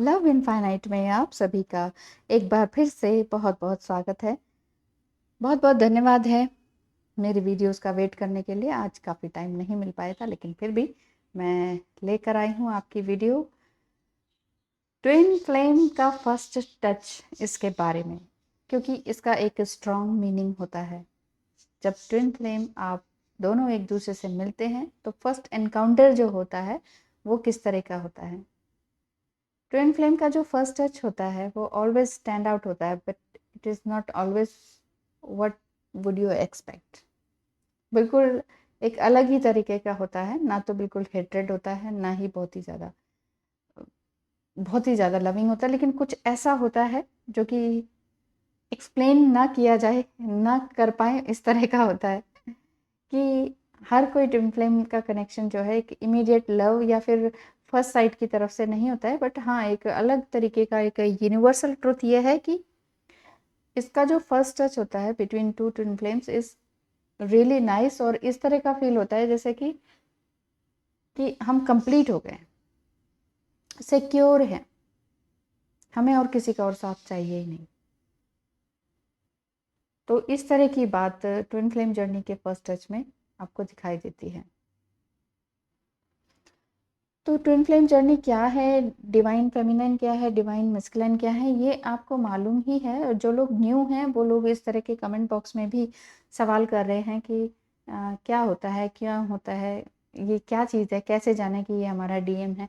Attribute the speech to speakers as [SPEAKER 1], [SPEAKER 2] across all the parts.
[SPEAKER 1] Love infinite में आप सभी का एक बार फिर से बहुत बहुत स्वागत है। बहुत बहुत धन्यवाद है मेरी वीडियोस का वेट करने के लिए। आज काफ़ी टाइम नहीं मिल पाया था, लेकिन फिर भी मैं लेकर आई हूँ आपकी वीडियो ट्विन फ्लेम का फर्स्ट टच, इसके बारे में, क्योंकि इसका एक स्ट्रॉन्ग मीनिंग होता है। जब ट्विन फ्लेम आप दोनों एक दूसरे से मिलते हैं तो फर्स्ट एनकाउंटर जो होता है वो किस तरह का होता है। ट्विन फ्लेम का जो फर्स्ट टच होता है वो ऑलवेज स्टैंड आउट होता है, but it is not always what would you expect. बिल्कुल एक अलग ही तरीके का होता है, ना तो बिल्कुल हेट्रेड होता है, ना ही बहुत ही ज़्यादा लविंग होता है, लेकिन कुछ ऐसा होता है जो कि एक्सप्लेन ना किया जाए, ना कर पाए, इस तरह का होता है कि हर कोई ट्विन फ्लेम का कनेक्शन जो है एक इमीडिएट लव या फिर फर्स्ट साइट की तरफ से नहीं होता है, बट हाँ एक अलग तरीके का एक यूनिवर्सल ट्रुथ ये है कि इसका जो फर्स्ट टच होता है between two twin flames is really nice, और इस तरह का फील होता है जैसे कि हम कंप्लीट हो गए, सिक्योर हैं, हमें और किसी का और साथ चाहिए ही नहीं। तो इस तरह की बात ट्विन फ्लेम जर्नी के फर्स्ट टच में आपको दिखाई देती है। तो ट्विन फ्लेम जर्नी क्या है, डिवाइन फेमिनिन क्या है, डिवाइन मैस्कुलिन क्या है, ये आपको मालूम ही है। और जो लोग न्यू हैं वो लोग इस तरह के कमेंट बॉक्स में भी सवाल कर रहे हैं कि क्या होता है, क्यों होता है, ये क्या चीज़ है, कैसे जाने कि ये हमारा डीएम है।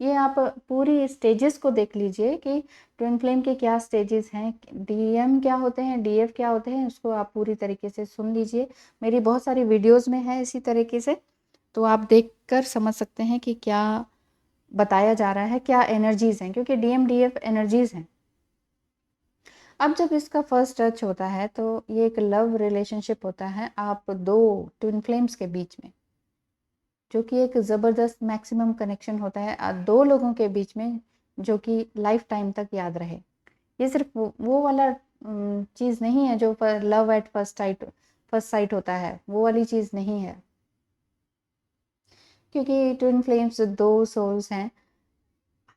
[SPEAKER 1] ये आप पूरी स्टेजेस को देख लीजिए कि ट्विन फ्लेम के क्या स्टेजेस हैं, डीएम क्या होते हैं, डीएफ क्या होते हैं, उसको आप पूरी तरीके से सुन लीजिए। मेरी बहुत सारी वीडियोज़ में है इसी तरीके से, तो आप देखकर समझ सकते हैं कि क्या बताया जा रहा है, क्या एनर्जीज़ हैं, क्योंकि डीएम डीएफ एनर्जीज़ हैं। अब जब इसका फर्स्ट टच होता है तो ये एक लव रिलेशनशिप होता है आप दो ट्विन फ्लेम्स के बीच में, जो कि एक ज़बरदस्त मैक्सिमम कनेक्शन होता है दो लोगों के बीच में, जो कि लाइफ टाइम तक याद रहे। ये सिर्फ वो वाला चीज़ नहीं है जो लव एट फर्स्ट साइट होता है, वो वाली चीज़ नहीं है, क्योंकि ट्विन फ्लेम्स दो सोल्स हैं,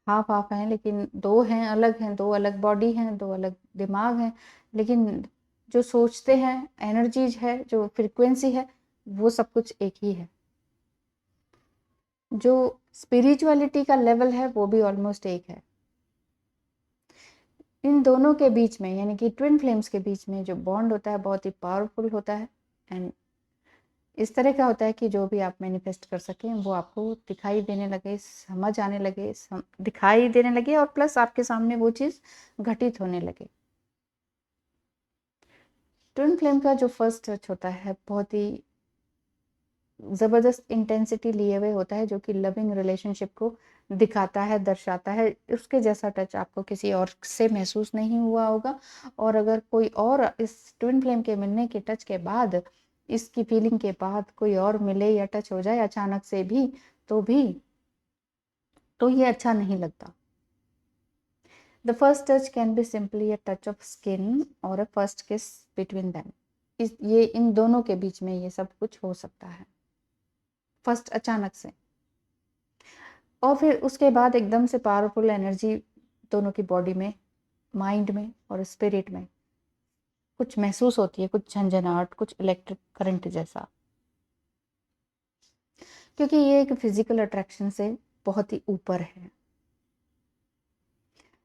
[SPEAKER 1] हाफ हाफ हैं, लेकिन दो हैं, अलग हैं, दो अलग बॉडी हैं, दो अलग दिमाग हैं, लेकिन जो सोचते हैं, एनर्जीज है, जो फ्रीक्वेंसी है, वो सब कुछ एक ही है। जो स्पिरिचुअलिटी का लेवल है वो भी ऑलमोस्ट एक है। इन दोनों के बीच में, यानी कि ट्विन फ्लेम्स के बीच में जो बॉन्ड होता है बहुत ही पावरफुल होता है। एंड इस तरह का होता है कि जो भी आप मैनिफेस्ट कर सकें वो आपको दिखाई देने लगे, समझ आने लगे, दिखाई देने लगे, और प्लस आपके सामने वो चीज़ घटित होने लगे। ट्विन फ्लेम का जो फर्स्ट टच होता है बहुत ही ज़बरदस्त इंटेंसिटी लिए हुए होता है, जो कि लविंग रिलेशनशिप को दिखाता है, दर्शाता है। उसके जैसा टच आपको किसी और से महसूस नहीं हुआ होगा, और अगर कोई और इस ट्विन फ्लेम के मिलने के टच के बाद, इसकी फीलिंग के बाद कोई और मिले या टच हो जाए अचानक से भी, तो ये अच्छा नहीं लगता। The first touch can be simply a touch of skin और अ फर्स्ट किस बिटवीन दैम। ये इन दोनों के बीच में ये सब कुछ हो सकता है फर्स्ट अचानक से, और फिर उसके बाद एकदम से पावरफुल एनर्जी दोनों की बॉडी में, माइंड में और स्पिरिट में कुछ महसूस होती है, कुछ झंझनाहट, कुछ इलेक्ट्रिक करंट जैसा, क्योंकि ये एक फिजिकल अट्रैक्शन से बहुत ही ऊपर है।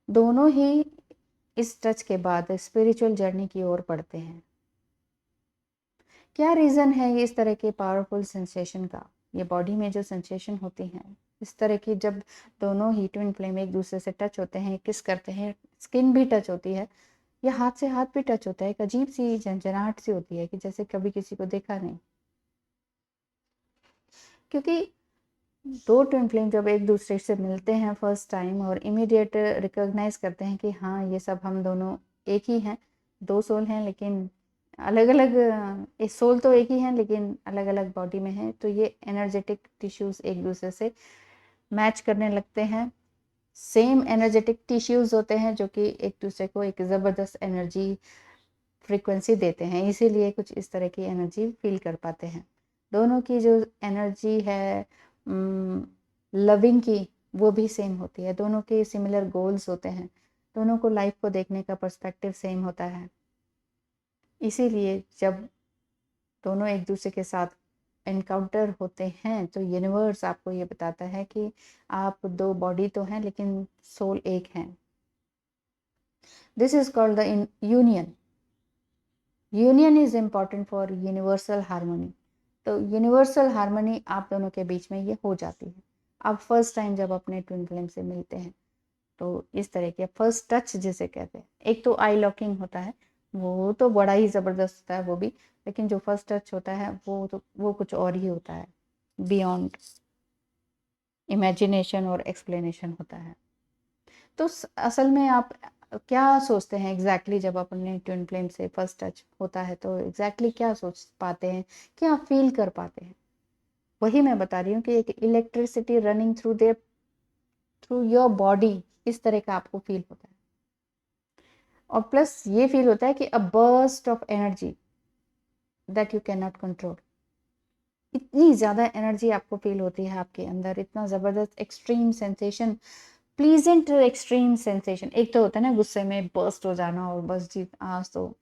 [SPEAKER 1] दोनों ही इस टच के बाद स्पिरिचुअल जर्नी की ओर बढ़ते हैं। क्या रीज़न है इस तरह के पावरफुल सेंसेशन का, ये बॉडी में जो सेंसेशन होती हैं इस तरह की, जब दोनों ही ट्विन फ्लेम एक दूसरे से टच होते हैं, किस करते हैं, स्किन भी टच होती है, या हाथ से हाथ भी टच होता है, एक अजीब सी झंझनाहट सी होती है कि जैसे कभी किसी को देखा नहीं। क्योंकि दो ट्विन फ्लेम जब एक दूसरे से मिलते हैं फर्स्ट टाइम और इमीडिएट रिकॉग्नाइज करते हैं कि हाँ ये सब हम दोनों एक ही हैं, दो सोल हैं लेकिन अलग अलग, इस सोल तो एक ही हैं लेकिन अलग अलग बॉडी में हैं, तो ये एनर्जेटिक टिश्यूज़ एक दूसरे से मैच करने लगते हैं। सेम एनर्जेटिक टिश्यूज़ होते हैं जो कि एक दूसरे को एक ज़बरदस्त एनर्जी फ्रीक्वेंसी देते हैं, इसीलिए कुछ इस तरह की एनर्जी फील कर पाते हैं। दोनों की जो एनर्जी है लविंग की, वो भी सेम होती है, दोनों के सिमिलर गोल्स होते हैं, दोनों को लाइफ को देखने का पर्सपेक्टिव सेम होता है। इसीलिए जब दोनों एक दूसरे के साथ एनकाउंटर होते हैं तो यूनिवर्स आपको ये बताता है कि आप दो बॉडी तो हैं लेकिन सोल एक है। This is called the union. Union is important for universal harmony. तो यूनिवर्सल हारमोनी आप दोनों के बीच में ये हो जाती है। आप फर्स्ट टाइम जब अपने ट्विन फ्लेम से मिलते हैं तो इस तरह के फर्स्ट टच जिसे कहते हैं, एक तो आई लॉकिंग होता है, वो तो बड़ा ही ज़बरदस्त होता है वो भी, लेकिन जो फर्स्ट टच होता है वो कुछ और ही होता है, बियॉन्ड इमेजिनेशन और एक्सप्लेनेशन होता है। तो असल में आप क्या सोचते हैं एग्जैक्टली जब अपने ट्विन फ्लेम से फर्स्ट टच होता है, तो एग्जैक्टली क्या सोच पाते हैं, क्या फील कर पाते हैं? वही मैं बता रही हूँ कि एक electricity running through your body, इस तरह का आपको फील होता है। और प्लस ये फील होता है कि अ burst of energy that you can not control. इतनी ज़्यादा एनर्जी आपको फील होती है आपके अंदर, इतना ज़बरदस्त extreme sensation, pleasant extreme sensation. एक तो होता है ना गुस्से में बर्स्ट हो जाना और बस जी आज तो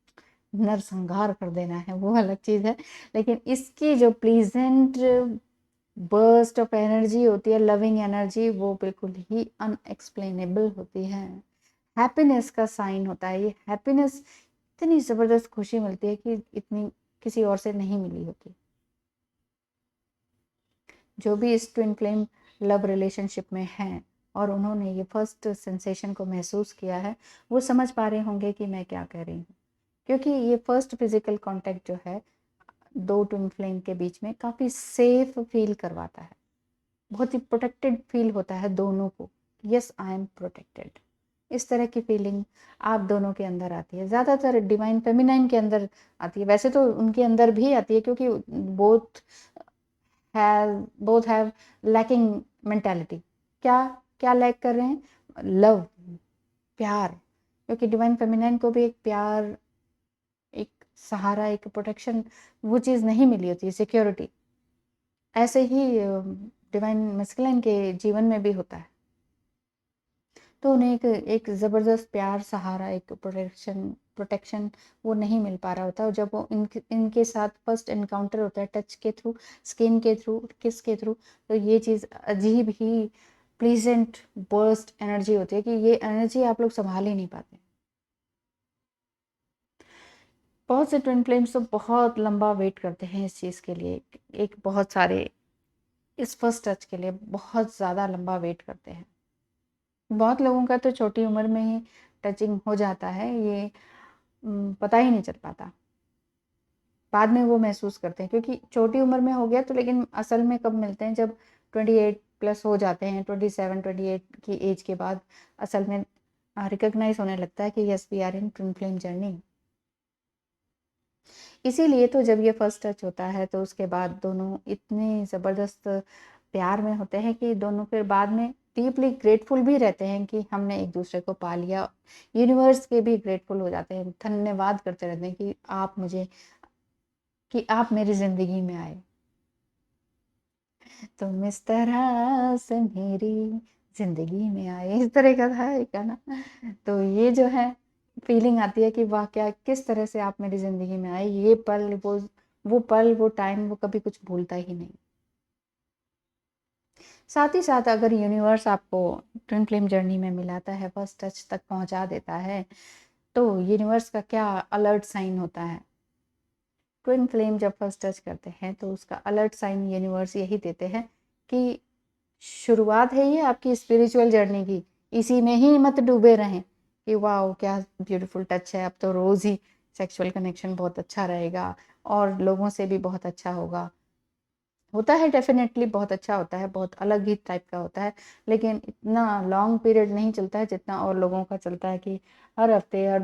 [SPEAKER 1] नरसंहार कर देना है, वो अलग चीज़ है, लेकिन इसकी जो प्लीजेंट बर्स्ट ऑफ एनर्जी होती है, लविंग एनर्जी, वो बिल्कुल ही अनएक्सप्लेनेबल होती है। हैप्पीनेस का साइन होता है ये। हैप्पीनेस, इतनी ज़बरदस्त खुशी मिलती है कि इतनी किसी और से नहीं मिली होती। जो भी इस ट्विन फ्लेम लव रिलेशनशिप में हैं और उन्होंने ये फर्स्ट सेंसेशन को महसूस किया है, वो समझ पा रहे होंगे कि मैं क्या कह रही हूँ, क्योंकि ये फर्स्ट फिजिकल कांटेक्ट जो है दो ट्विन फ्लेम के बीच में काफ़ी सेफ फील करवाता है, बहुत ही प्रोटेक्टेड फील होता है दोनों को। यस, आई एम प्रोटेक्टेड, इस तरह की फीलिंग आप दोनों के अंदर आती है। ज़्यादातर डिवाइन फेमिनाइन के अंदर आती है, वैसे तो उनके अंदर भी आती है क्योंकि बोथ हैव लैकिंग मेंटालिटी। क्या क्या लैक कर रहे हैं? लव, प्यार, क्योंकि डिवाइन फेमिनाइन को भी एक प्यार, एक सहारा, एक प्रोटेक्शन, वो चीज़ नहीं मिली होती, सिक्योरिटी। ऐसे ही डिवाइन मस्कुलिन के जीवन में भी होता है, तो उन्हें एक ज़बरदस्त प्यार, सहारा, एक प्रोटेक्शन वो नहीं मिल पा रहा होता। और जब वो इनके साथ फर्स्ट इनकाउंटर होता है टच के थ्रू, स्किन के थ्रू, किस के थ्रू, तो ये चीज़ अजीब ही प्लीजेंट बर्स्ट एनर्जी होती है कि ये एनर्जी आप लोग संभाल ही नहीं पाते। बहुत से ट्विन फ्लेम्स तो बहुत लंबा वेट करते हैं इस चीज़ के लिए, एक बहुत सारे इस फर्स्ट टच के लिए बहुत ज़्यादा लंबा वेट करते हैं। बहुत लोगों का तो छोटी उम्र में ही टचिंग हो जाता है, ये पता ही नहीं चल पाता, बाद में वो महसूस करते हैं क्योंकि छोटी उम्र में हो गया तो। लेकिन असल में कब मिलते हैं? जब 28 प्लस हो जाते हैं, 27 28 की एज के बाद असल में रिकॉग्नाइज होने लगता है कि yes we are in twin flame journey. इसीलिए तो जब ये फर्स्ट टच होता है तो उसके बाद दोनों इतने ज़बरदस्त प्यार में होते हैं कि दोनों फिर बाद में डीपली ग्रेटफुल भी रहते हैं कि हमने एक दूसरे को पा लिया। यूनिवर्स के भी ग्रेटफुल हो जाते हैं, धन्यवाद करते रहते हैं कि आप मेरी ज़िंदगी में आए, तुम इस तरह से मेरी ज़िंदगी में आए, इस तरह का था एक गाना। तो ये जो है फीलिंग आती है कि वाह, क्या किस तरह से आप मेरी ज़िंदगी में आए, ये पल, वो पल, वो टाइम, वो कभी कुछ भूलता ही नहीं। साथ ही साथ अगर यूनिवर्स आपको ट्विन फ्लेम जर्नी में मिलाता है, फर्स्ट टच तक पहुंचा देता है, तो यूनिवर्स का क्या अलर्ट साइन होता है? ट्विन फ्लेम जब फर्स्ट टच करते हैं तो उसका अलर्ट साइन यूनिवर्स यही देते हैं कि शुरुआत है ये आपकी स्पिरिचुअल जर्नी की, इसी में ही मत डूबे रहें कि वाह क्या ब्यूटीफुल टच है, अब तो रोज़ ही सेक्सुअल कनेक्शन बहुत अच्छा रहेगा और लोगों से भी बहुत अच्छा होता है डेफिनेटली बहुत अच्छा होता है, बहुत अलग ही टाइप का होता है, लेकिन इतना लॉन्ग पीरियड नहीं चलता है जितना और लोगों का चलता है कि हर हफ्ते, हर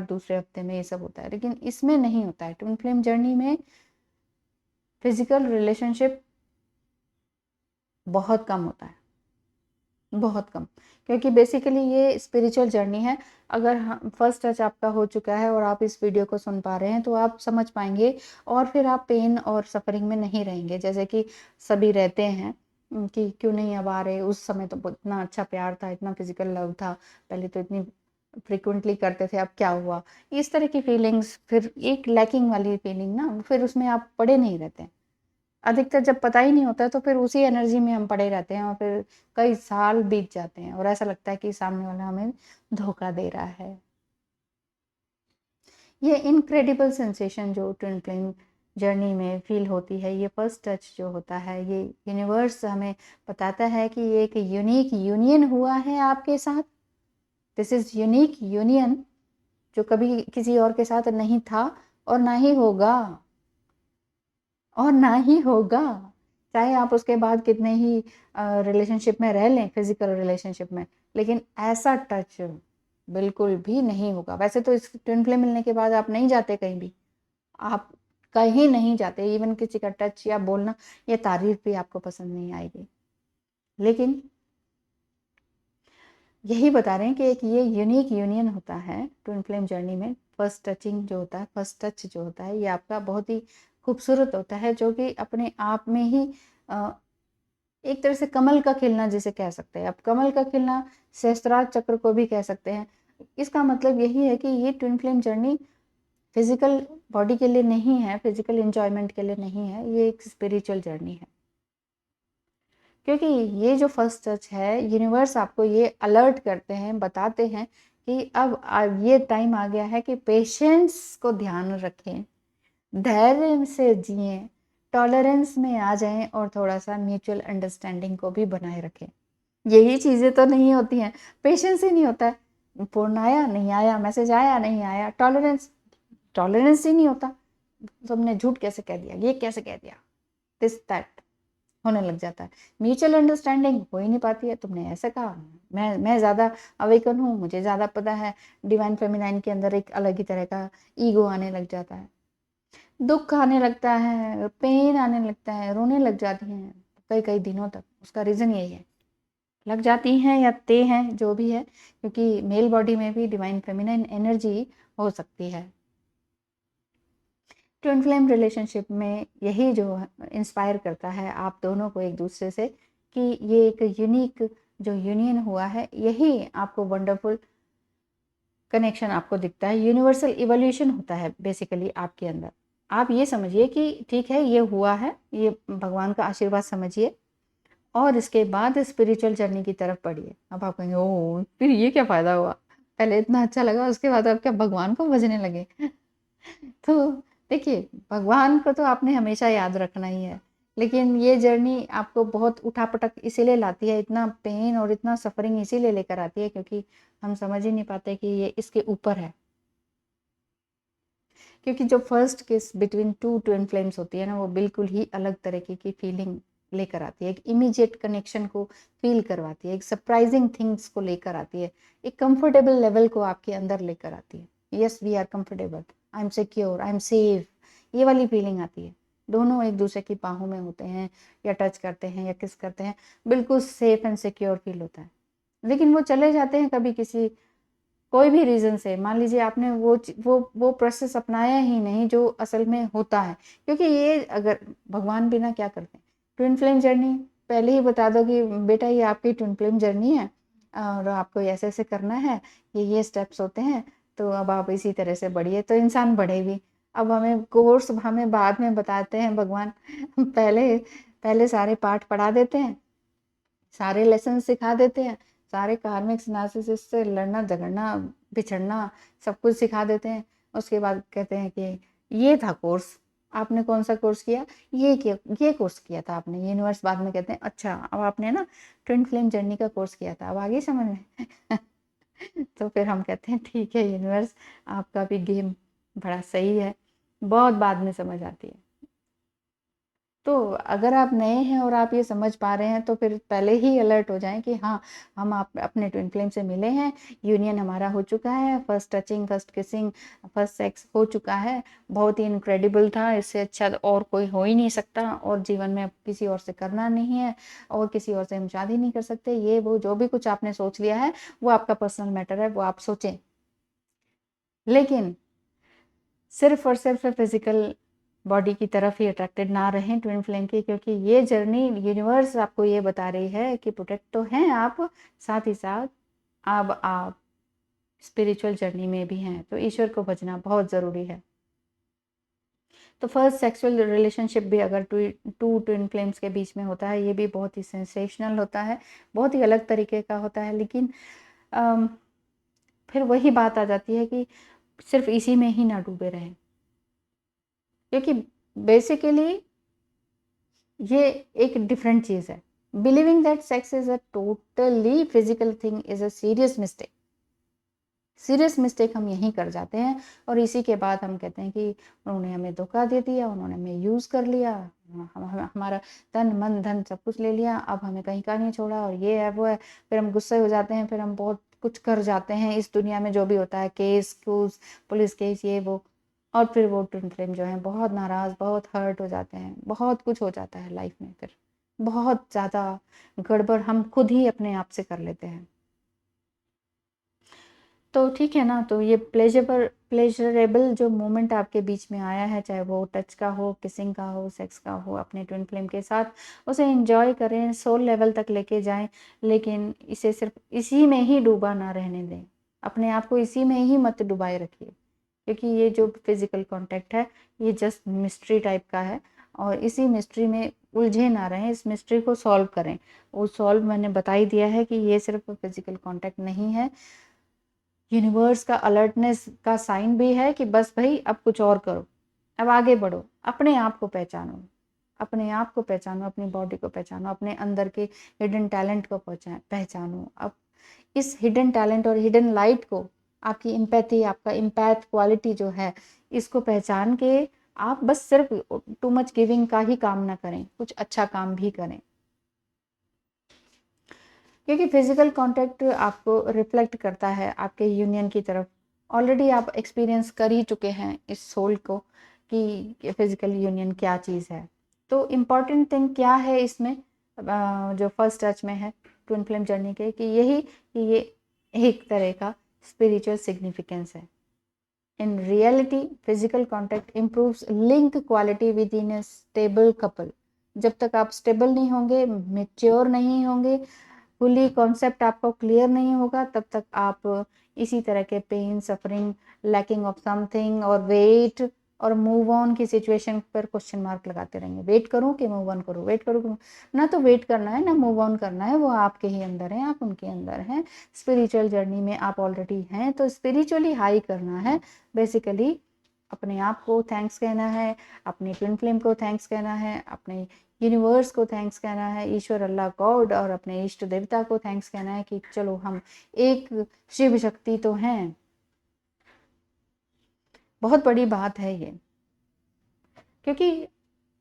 [SPEAKER 1] दूसरे हफ्ते में ये सब होता है। लेकिन इसमें नहीं होता है, ट्विन फ्लेम जर्नी में फिजिकल रिलेशनशिप बहुत कम होता है, बहुत कम, क्योंकि बेसिकली ये स्पिरिचुअल जर्नी है। अगर फर्स्ट टच आपका हो चुका है और आप इस वीडियो को सुन पा रहे हैं तो आप समझ पाएंगे और फिर आप पेन और सफरिंग में नहीं रहेंगे, जैसे कि सभी रहते हैं कि क्यों नहीं अब आ रहे, उस समय तो इतना अच्छा प्यार था, इतना फिजिकल लव था, पहले तो इतनी फ्रिक्वेंटली करते थे, अब क्या हुआ। इस तरह की फीलिंग्स, फिर एक लैकिंग वाली फीलिंग ना, फिर उसमें आप पड़े नहीं रहते हैं। अधिकतर जब पता ही नहीं होता तो फिर उसी एनर्जी में हम पड़े रहते हैं और फिर कई साल बीत जाते हैं और ऐसा लगता है कि सामने वाला हमें धोखा दे रहा है। ये इनक्रेडिबल सेंसेशन जो ट्विन फ्लेम जर्नी में फील होती है, ये फर्स्ट टच जो होता है, ये यूनिवर्स हमें बताता है कि ये एक यूनिक यूनियन हुआ है आपके साथ। दिस इज यूनिक यूनियन जो कभी किसी और के साथ नहीं था और ना ही होगा, और ना ही होगा। चाहे आप उसके बाद कितने ही रिलेशनशिप में रह लें, फिजिकल रिलेशनशिप में, लेकिन ऐसा टच बिल्कुल भी नहीं होगा। वैसे तो इस ट्विन फ्लेम मिलने के बाद आप नहीं जाते कहीं भी, आप कहीं नहीं जाते, इवन किसी का टच या बोलना या तारीफ भी आपको पसंद नहीं आएगी। लेकिन यही बता रहे हैं कि एक ये यूनिक यूनियन होता है ट्विन फ्लेम जर्नी में। फर्स्ट टचिंग जो होता है, फर्स्ट टच जो होता है, ये आपका बहुत ही खूबसूरत होता है, जो कि अपने आप में ही एक तरह से कमल का खिलना जिसे कह सकते हैं। अब कमल का खिलना सहस्त्रार चक्र को भी कह सकते हैं। इसका मतलब यही है कि ये twin flame journey physical body के लिए नहीं है, फिजिकल एंजॉयमेंट के लिए नहीं है, ये एक स्पिरिचुअल जर्नी है। क्योंकि ये जो फर्स्ट टच है, यूनिवर्स आपको ये अलर्ट करते हैं, बताते हैं कि अब ये टाइम आ गया है कि पेशेंस को ध्यान रखें, धैर्य से जिएं, टॉलरेंस में आ जाएं और थोड़ा सा म्यूचुअल अंडरस्टैंडिंग को भी बनाए रखें। यही चीज़ें तो नहीं होती हैं, पेशेंस ही नहीं होता है, फ़ोन आया नहीं आया, मैसेज आया नहीं आया, टॉलरेंस टॉलरेंस ही नहीं होता। तुमने झूठ कैसे कह दिया, ये कैसे कह दिया, दिस दैट होने लग जाता है। म्यूचुअल अंडरस्टैंडिंग हो ही नहीं पाती है। तुमने ऐसा कहा, मैं ज़्यादा अवेकन हूँ, मुझे ज़्यादा पता है। डिवाइन फेमिनाइन के अंदर एक अलग ही तरह का ईगो आने लग जाता है, दुख आने लगता है, पेन आने लगता है, रोने लग जाती हैं कई कई दिनों तक। उसका रीज़न यही है, लग जाती हैं या ते हैं, जो भी है, क्योंकि मेल बॉडी में भी डिवाइन फेमिनाइन एनर्जी हो सकती है। ट्विन फ्लेम रिलेशनशिप में यही जो इंस्पायर करता है आप दोनों को एक दूसरे से, कि ये एक यूनिक जो यूनियन हुआ है, यही आपको वंडरफुल कनेक्शन आपको दिखता है। यूनिवर्सल इवोल्यूशन होता है बेसिकली आपके अंदर। आप ये समझिए कि ठीक है, ये हुआ है, ये भगवान का आशीर्वाद समझिए, और इसके बाद स्पिरिचुअल जर्नी की तरफ बढ़िए। अब आप कहेंगे, ओह फिर ये क्या फ़ायदा हुआ, पहले इतना अच्छा लगा, उसके बाद अब क्या भगवान को भजने लगे। तो देखिए, भगवान को तो आपने हमेशा याद रखना ही है, लेकिन ये जर्नी आपको बहुत उठापटक इसीलिए लाती है, इतना पेन और इतना सफरिंग इसीलिए लेकर आती है, क्योंकि हम समझ ही नहीं पाते कि ये इसके ऊपर है। क्योंकि जो फर्स्ट किस बिटवीन टू ट्विन फ्लेम्स होती है ना, वो बिल्कुल ही अलग तरीके की फीलिंग लेकर आती है। एक इमीडिएट कनेक्शन को फील करवाती है, एक सरप्राइजिंग थिंग्स को लेकर आती है, एक कंफर्टेबल लेवल को आपके अंदर लेकर आती है। Yes, we are comfortable, I am secure, I am safe, ये वाली फीलिंग आती है। दोनों एक दूसरे की बाहों में होते हैं या टच करते हैं या किस करते हैं, बिल्कुल सेफ एंड सिक्योर फील होता है। लेकिन वो चले जाते हैं कभी किसी कोई भी रीज़न से। मान लीजिए आपने वो प्रोसेस अपनाया ही नहीं जो असल में होता है, क्योंकि ये अगर भगवान बिना क्या करते हैं, ट्विन फ्लेम जर्नी पहले ही बता दो कि बेटा ये आपकी ट्विन फ्लेम जर्नी है और आपको ऐसे ऐसे करना है, ये स्टेप्स होते हैं, तो अब आप इसी तरह से बढ़िए, तो इंसान बढ़े भी। अब हमें कोर्स हमें बाद में बताते हैं भगवान, पहले पहले सारे पाठ पढ़ा देते हैं, सारे लेसन सिखा देते हैं, सारे कार्मिक नार्सिसिस्ट से लड़ना झगड़ना बिछड़ना सब कुछ सिखा देते हैं। उसके बाद कहते हैं कि ये था कोर्स, आपने कौन सा कोर्स किया, ये कोर्स किया था आपने। यूनिवर्स बाद में कहते हैं, अच्छा अब आपने ना ट्विन फ्लेम जर्नी का कोर्स किया था, अब आगे समझ में। तो फिर हम कहते हैं ठीक है यूनिवर्स, आपका भी गेम बड़ा सही है, बहुत बाद में समझ आती है। तो अगर आप नए हैं और आप ये समझ पा रहे हैं, तो फिर पहले ही अलर्ट हो जाएं कि हाँ, हम आप अपने ट्विन फ्लेम से मिले हैं, यूनियन हमारा हो चुका है, first touching, first kissing, first sex हो चुका है, बहुत ही इनक्रेडिबल था, इससे अच्छा और कोई हो ही नहीं सकता, और जीवन में अब किसी और से करना नहीं है, और किसी और से हम शादी नहीं कर सकते, ये वो जो भी कुछ आपने सोच लिया है वो आपका पर्सनल मैटर है, वो आप सोचें। लेकिन सिर्फ और सिर्फ फिजिकल बॉडी की तरफ ही अट्रैक्टेड ना रहें ट्विन फ्लेम की, क्योंकि ये जर्नी यूनिवर्स आपको ये बता रही है कि प्रोटेक्ट तो हैं आप, साथ ही साथ अब आप स्पिरिचुअल जर्नी में भी हैं, तो ईश्वर को भजना बहुत ज़रूरी है। तो फर्स्ट सेक्सुअल रिलेशनशिप भी अगर टू ट्विन फ्लेम्स के बीच में होता है, ये भी बहुत ही सेंसेशनल होता है, बहुत ही अलग तरीके का होता है। लेकिन फिर वही बात आ जाती है कि सिर्फ इसी में ही ना डूबे रहें, क्योंकि बेसिकली ये एक डिफरेंट चीज़ है। Believing that sex is a totally physical thing is a serious mistake. Serious mistake हम यहीं कर जाते हैं, और इसी के बाद हम कहते हैं कि उन्होंने हमें धोखा दे दिया, उन्होंने हमें यूज़ कर लिया, हमारा तन मन धन सब कुछ ले लिया, अब हमें कहीं का नहीं छोड़ा, और ये है वो है। फिर हम गुस्से हो जाते हैं, फिर हम बहुत कुछ कर जाते हैं इस दुनिया में, जो भी होता है, केस कूस पुलिस केस ये वो, और फिर वो ट्विन फ्लेम जो है बहुत नाराज़, बहुत हर्ट हो जाते हैं, बहुत कुछ हो जाता है लाइफ में, फिर बहुत ज़्यादा गड़बड़ हम खुद ही अपने आप से कर लेते हैं। तो ठीक है ना, तो ये प्लेजरेबल जो मोमेंट आपके बीच में आया है, चाहे वो टच का हो, किसिंग का हो, सेक्स का हो, अपने ट्विन फ्लेम के साथ, उसे एंजॉय करें, सोल लेवल तक लेके जाएं, लेकिन इसे सिर्फ इसी में ही डूबा ना रहने दें, अपने आप को इसी में ही मत डुबाए रखिए, क्योंकि ये जो फिजिकल कांटेक्ट है ये जस्ट मिस्ट्री टाइप का है, और इसी मिस्ट्री में उलझे ना रहें, इस मिस्ट्री को सॉल्व करें। वो सॉल्व मैंने बता ही दिया है कि ये सिर्फ फिजिकल कांटेक्ट नहीं है, यूनिवर्स का अलर्टनेस का साइन भी है कि बस भाई अब कुछ और करो, अब आगे बढ़ो, अपने आप को पहचानो, अपने आप को पहचानो, अपनी बॉडी को पहचानो, अपने अंदर के हिडन टैलेंट को पहचानो। अब इस हिडन टैलेंट और हिडन लाइट को, आपकी एम्पैथी, आपका इम्पैथ क्वालिटी जो है, इसको पहचान के आप बस सिर्फ टू मच गिविंग का ही काम ना करें, कुछ अच्छा काम भी करें, क्योंकि फिजिकल कांटेक्ट आपको रिफ्लेक्ट करता है आपके यूनियन की तरफ। ऑलरेडी आप एक्सपीरियंस कर ही चुके हैं इस सोल को कि फिजिकल यूनियन क्या चीज़ है। तो इम्पॉर्टेंट थिंग क्या है इसमें, जो फर्स्ट टच में है ट्विन फ्लेम जर्नी के, कि यही कि ये एक तरह का स्पिरिचुअल सिग्निफिकेंस है। In reality physical contact improves link quality with in A stable couple. जब तक आप स्टेबल नहीं होंगे, मेच्योर नहीं होंगे, फुली कॉन्सेप्ट आपको क्लियर नहीं होगा, तब तक आप इसी तरह के pain, suffering, lacking of something और वेट और मूव ऑन की सिचुएशन पर क्वेश्चन मार्क लगाते रहेंगे। वेट करूं कि मूव ऑन करूं, वेट करूं ना, तो वेट करना है ना मूव ऑन करना है, वो आपके ही अंदर है, आप उनके अंदर हैं। स्पिरिचुअल जर्नी में आप ऑलरेडी हैं, तो स्पिरिचुअली हाई करना है। बेसिकली अपने आप को थैंक्स कहना है, अपनी ट्विन फ्लेम को थैंक्स कहना है, अपने यूनिवर्स को थैंक्स कहना है, ईश्वर, अल्लाह, गॉड और अपने इष्ट देवता को थैंक्स कहना है कि चलो हम एक शिव शक्ति तो हैं। बहुत बड़ी बात है ये, क्योंकि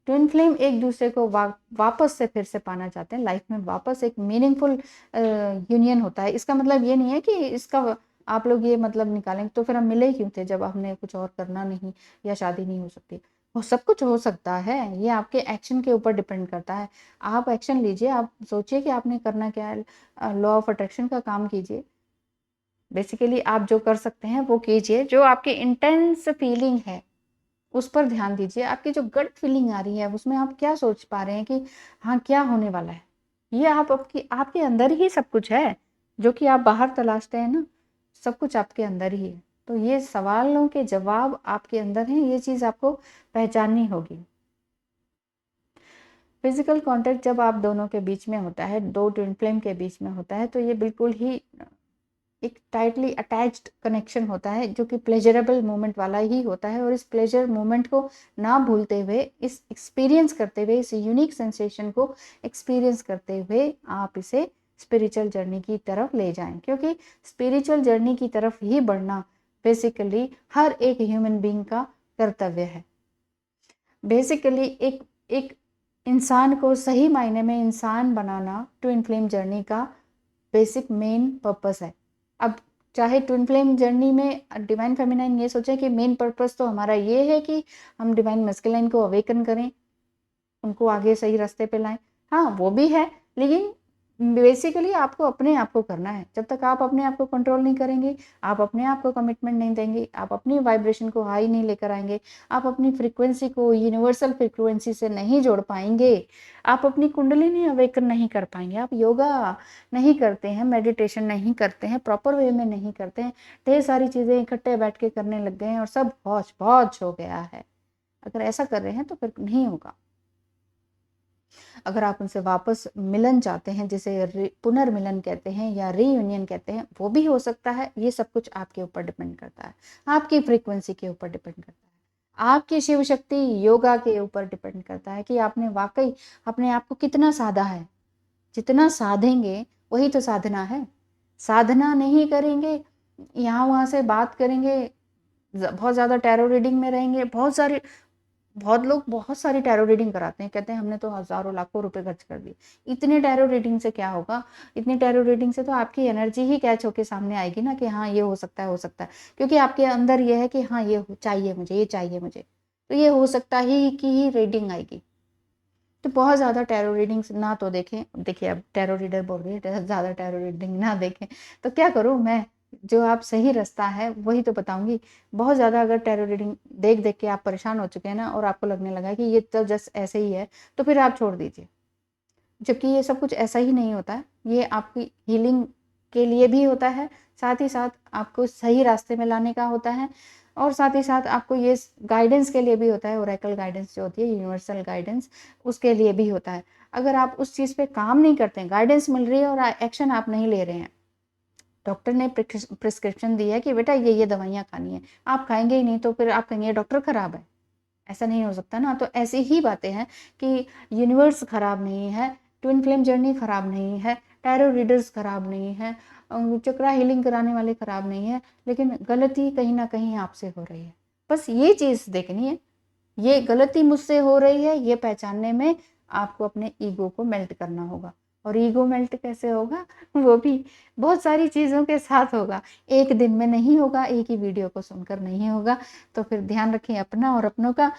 [SPEAKER 1] ट्विन फ्लेम एक दूसरे को वापस से फिर से पाना चाहते हैं लाइफ में, वापस एक मीनिंगफुल यूनियन होता है। इसका मतलब ये नहीं है कि इसका आप लोग ये मतलब निकालें तो फिर हम मिले क्यों थे जब हमने कुछ और करना नहीं, या शादी नहीं हो सकती। वो सब कुछ हो सकता है, ये आपके एक्शन के ऊपर डिपेंड करता है। आप एक्शन लीजिए, आप सोचिए कि आपने करना क्या है, लॉ ऑफ अट्रैक्शन का काम कीजिए। बेसिकली आप जो कर सकते हैं वो कीजिए, जो आपकी इंटेंस फीलिंग है उस पर ध्यान दीजिए। आपकी जो गट फीलिंग आ रही है उसमें आप क्या सोच पा रहे हैं कि हाँ क्या होने वाला है, ये आपके अंदर ही सब कुछ है, जो कि आप बाहर तलाशते हैं ना, सब कुछ आपके अंदर ही है। तो ये सवालों के जवाब आपके अंदर हैं, ये चीज़ आपको पहचाननी होगी। फिजिकल कांटेक्ट जब आप दोनों के बीच में होता है, दो ट्विन फ्लेम के बीच में होता है, तो ये बिल्कुल ही एक टाइटली अटैच्ड कनेक्शन होता है, जो कि प्लेजरेबल मोमेंट वाला ही होता है। और इस प्लेजर मोमेंट को ना भूलते हुए, इस एक्सपीरियंस करते हुए, इस यूनिक सेंसेशन को एक्सपीरियंस करते हुए आप इसे स्पिरिचुअल जर्नी की तरफ ले जाएं, क्योंकि स्पिरिचुअल जर्नी की तरफ ही बढ़ना बेसिकली हर एक ह्यूमन बीइंग का कर्तव्य है। बेसिकली एक एक इंसान को सही मायने में इंसान बनाना ट्विन फ्लेम जर्नी का बेसिक मेन पर्पस है। अब चाहे ट्विन फ्लेम जर्नी में डिवाइन फेमिनाइन ये सोचे कि मेन पर्पस तो हमारा ये है कि हम डिवाइन मस्कुलाइन को अवेकन करें, उनको आगे सही रास्ते पे लाएं, हाँ वो भी है, लेकिन बेसिकली आपको अपने आप को करना है। जब तक आप अपने आप को कंट्रोल नहीं करेंगे, आप अपने आप को कमिटमेंट नहीं देंगे, आप अपनी वाइब्रेशन को हाई नहीं लेकर आएँगे, आप अपनी फ्रीक्वेंसी को यूनिवर्सल फ्रीक्वेंसी से नहीं जोड़ पाएँगे, आप अपनी कुंडलिनी अवेकन नहीं कर पाएँगे, आप योगा नहीं करते हैं, मेडिटेशन नहीं करते हैं, प्रॉपर वे में नहीं करते हैं, ढेर सारी चीज़ें इकट्ठे बैठ के करने लग गए हैं और सब हौच-पौच हो गया है। अगर ऐसा कर रहे हैं तो फिर नहीं होगा। अगर आप उनसे वापस मिलन चाहते हैं, जिसे पुनर्मिलन कहते हैं या रीयूनियन कहते हैं, वो भी हो सकता है। ये सब कुछ आपके ऊपर डिपेंड करता है, आपकी फ्रीक्वेंसी के ऊपर डिपेंड करता है, आपकी शिव शक्ति योगा के ऊपर डिपेंड करता है कि आपने वाकई अपने आप को कितना साधा है। जितना साधेंगे वही तो साधना है। साधना नहीं करेंगे, यहाँ वहाँ से बात करेंगे, बहुत ज़्यादा टैरो रीडिंग में रहेंगे, बहुत लोग बहुत सारी टैरो रीडिंग कराते हैं, कहते हैं हमने तो हज़ारों लाखों रुपए खर्च कर दिए। इतने टैरो रीडिंग से क्या होगा? इतनी टैरो रीडिंग से तो आपकी एनर्जी ही कैच होके सामने आएगी ना कि हाँ, ये हो सकता है, हो सकता है। क्योंकि आपके अंदर ये है कि हाँ, ये चाहिए मुझे, ये चाहिए मुझे। तो ये हो सकता ही की ही रीडिंग आएगी। तो बहुत ज़्यादा टैरो रीडिंग्स ना तो देखें। देखिए, अब टैरो रीडर बोल रही है, ज़्यादा टैरो रीडिंग ना देखें, तो क्या करूँ मैं? जो आप सही रास्ता है वही तो बताऊँगी। बहुत ज़्यादा अगर टैरो रीडिंग देख-देख के आप परेशान हो चुके हैं ना और आपको लगने लगा है कि ये तो जस्ट ऐसे ही है, तो फिर आप छोड़ दीजिए। जबकि ये सब कुछ ऐसा ही नहीं होता है, ये आपकी हीलिंग के लिए भी होता है, साथ ही साथ आपको सही रास्ते में लाने का होता है और साथ ही साथ आपको ये गाइडेंस के लिए भी होता है। ओरेकल गाइडेंस जो होती है, यूनिवर्सल गाइडेंस, उसके लिए भी होता है। अगर आप उस चीज़ पे काम नहीं करते हैं, गाइडेंस मिल रही है और एक्शन आप नहीं ले रहे हैं, डॉक्टर ने प्रिस्क्रिप्शन दी है कि बेटा ये दवाइयाँ खानी है, आप खाएंगे ही नहीं तो फिर आप कहेंगे डॉक्टर खराब है। ऐसा नहीं हो सकता ना। तो ऐसी ही बातें हैं कि यूनिवर्स खराब नहीं है, ट्विन फ्लेम जर्नी खराब नहीं है, टैरो रीडर्स खराब नहीं है, चक्रा हीलिंग कराने वाले खराब नहीं है, लेकिन गलती कहीं ना कहीं आपसे हो रही है। बस ये चीज़ देखनी है, ये गलती मुझसे हो रही है, ये पहचानने में आपको अपने ईगो को मेल्ट करना होगा। और ईगो मेल्ट कैसे होगा? वो भी बहुत सारी चीज़ों के साथ होगा। एक दिन में नहीं होगा, एक ही वीडियो को सुनकर नहीं होगा। तो फिर ध्यान रखें अपना और अपनों का।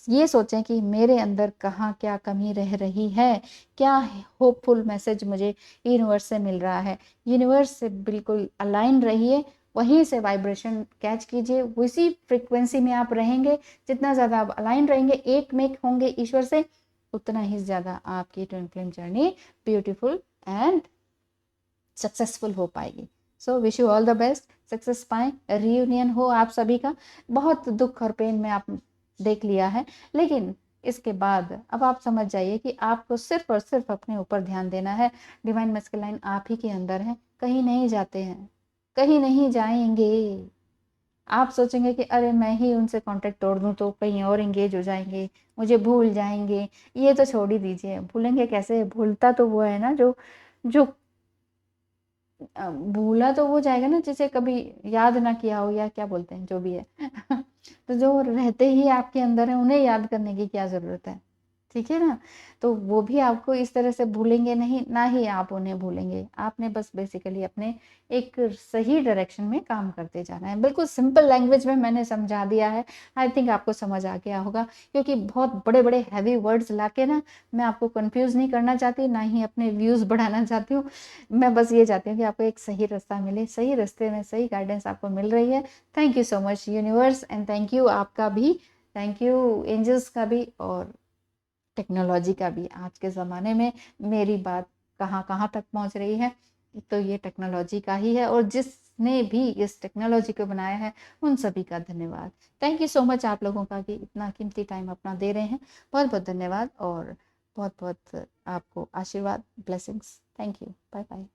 [SPEAKER 1] ये सोचें कि मेरे अंदर कहाँ क्या कमी रह रही है, क्या होपफुल मैसेज मुझे यूनिवर्स से मिल रहा है। यूनिवर्स से बिल्कुल अलाइन रहिए, वहीं से वाइब्रेशन कैच कीजिए, उसी फ्रीक्वेंसी में आप रहेंगे। जितना ज़्यादा आप अलाइन रहेंगे, एक मेक होंगे ईश्वर से, उतना ही ज़्यादा आपकी twin flame journey beautiful and successful हो पाएगी। So wish you all the best, success पाएँ, रीयूनियन हो आप सभी का। बहुत दुख और पेन में आप देख लिया है, लेकिन इसके बाद अब आप समझ जाइए कि आपको सिर्फ और सिर्फ अपने ऊपर ध्यान देना है। डिवाइन मैस्कुलाइन आप ही के अंदर है, कहीं नहीं जाते हैं, कहीं नहीं जाएंगे। आप सोचेंगे कि अरे मैं ही उनसे कांटेक्ट तोड़ दूं तो कहीं और एंगेज हो जाएंगे, मुझे भूल जाएंगे। ये तो छोड़ ही दीजिए, भूलेंगे कैसे? भूलता तो वो है ना जो जो भूला तो वो जाएगा ना जिसे कभी याद ना किया हो, या क्या बोलते हैं, जो भी है। तो जो रहते ही आपके अंदर है, उन्हें याद करने की क्या ज़रूरत है? ठीक है ना? तो वो भी आपको इस तरह से भूलेंगे नहीं, ना ही आप उन्हें भूलेंगे। आपने बस बेसिकली अपने एक सही डायरेक्शन में काम करते जाना है। बिल्कुल सिंपल लैंग्वेज में मैंने समझा दिया है। आई थिंक आपको समझ आ गया होगा, क्योंकि बहुत बड़े-बड़े हेवी वर्ड्स लाके ना मैं आपको कन्फ्यूज़ नहीं करना चाहती, ना ही अपने व्यूज़ बढ़ाना चाहती हूँ। मैं बस ये चाहती हूँ कि आपको एक सही रास्ता मिले, सही रास्ते में सही गाइडेंस आपको मिल रही है। Thank you so much universe, and thank you आपका भी, थैंक यू एंजल्स का भी और टेक्नोलॉजी का भी। आज के ज़माने में मेरी बात कहाँ-कहाँ तक पहुँच रही है, तो ये टेक्नोलॉजी का ही है, और जिसने भी इस टेक्नोलॉजी को बनाया है, उन सभी का धन्यवाद। थैंक यू सो मच आप लोगों का कि इतना कीमती टाइम अपना दे रहे हैं। बहुत-बहुत धन्यवाद और बहुत-बहुत आपको आशीर्वाद, ब्लेसिंग्स। Thank you. बाय-बाय।